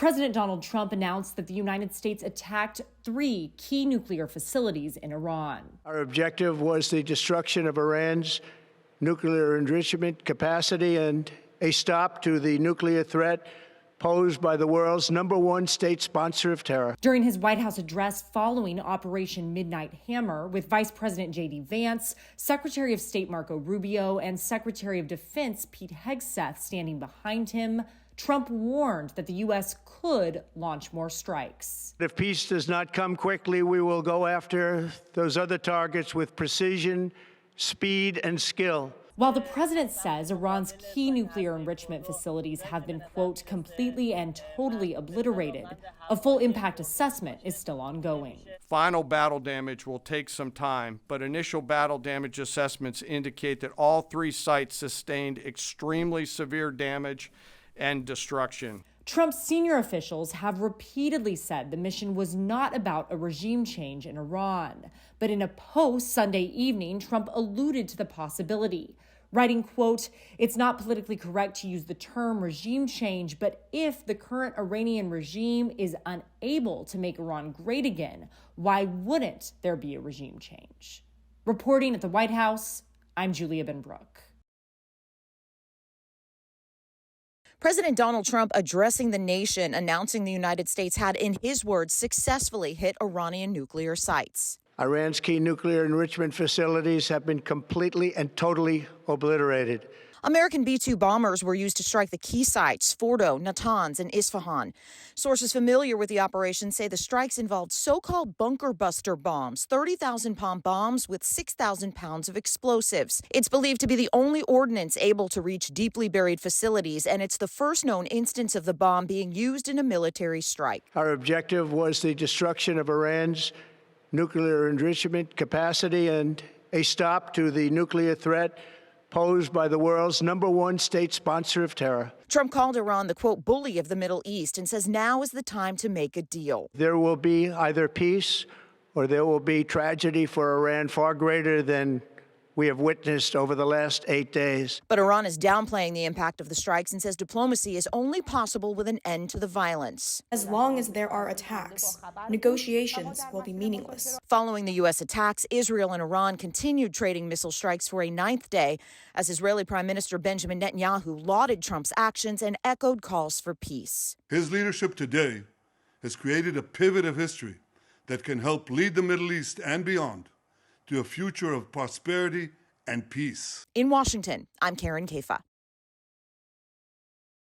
President Donald Trump announced that the United States attacked 3 key nuclear facilities in Iran. Our objective was the destruction of Iran's nuclear enrichment capacity and a stop to the nuclear threat posed by the world's #1 state sponsor of terror. During his White House address following Operation Midnight Hammer, with Vice President J.D. Vance, Secretary of State Marco Rubio, and Secretary of Defense Pete Hegseth standing behind him, Trump warned that the U.S. could launch more strikes. If peace does not come quickly, we will go after those other targets with precision, speed, and skill. While the president says Iran's key nuclear enrichment facilities have been, quote, completely and totally obliterated, a full impact assessment is still ongoing. Final battle damage will take some time, but initial battle damage assessments indicate that all 3 sites sustained extremely severe damage and destruction. Trump's senior officials have repeatedly said the mission was not about a regime change in Iran. But in a post Sunday evening, Trump alluded to the possibility, writing, quote, "It's not politically correct to use the term regime change, but if the current Iranian regime is unable to make Iran great again, why wouldn't there be a regime change?" Reporting at the White House, I'm Julia Benbrook. President Donald Trump addressing the nation, announcing the United States had, in his words, successfully hit Iranian nuclear sites. Iran's key nuclear enrichment facilities have been completely and totally obliterated. American B-2 bombers were used to strike the key sites, Fordo, Natanz, and Isfahan. Sources familiar with the operation say the strikes involved so-called bunker buster bombs, 30,000-pound bombs with 6,000 pounds of explosives. It's believed to be the only ordnance able to reach deeply buried facilities, and it's the first known instance of the bomb being used in a military strike. Our objective was the destruction of Iran's nuclear enrichment capacity and a stop to the nuclear threat posed by the world's #1 state sponsor of terror. Trump called Iran the, quote, bully of the Middle East and says now is the time to make a deal. There will be either peace or there will be tragedy for Iran far greater than we have witnessed over the last 8 days. But Iran is downplaying the impact of the strikes and says diplomacy is only possible with an end to the violence. As long as there are attacks, negotiations will be meaningless. Following the U.S. attacks, Israel and Iran continued trading missile strikes for a 9th day as Israeli Prime Minister Benjamin Netanyahu lauded Trump's actions and echoed calls for peace. His leadership today has created a pivot of history that can help lead the Middle East and beyond to a future of prosperity and peace. In Washington, I'm Karen Kafa.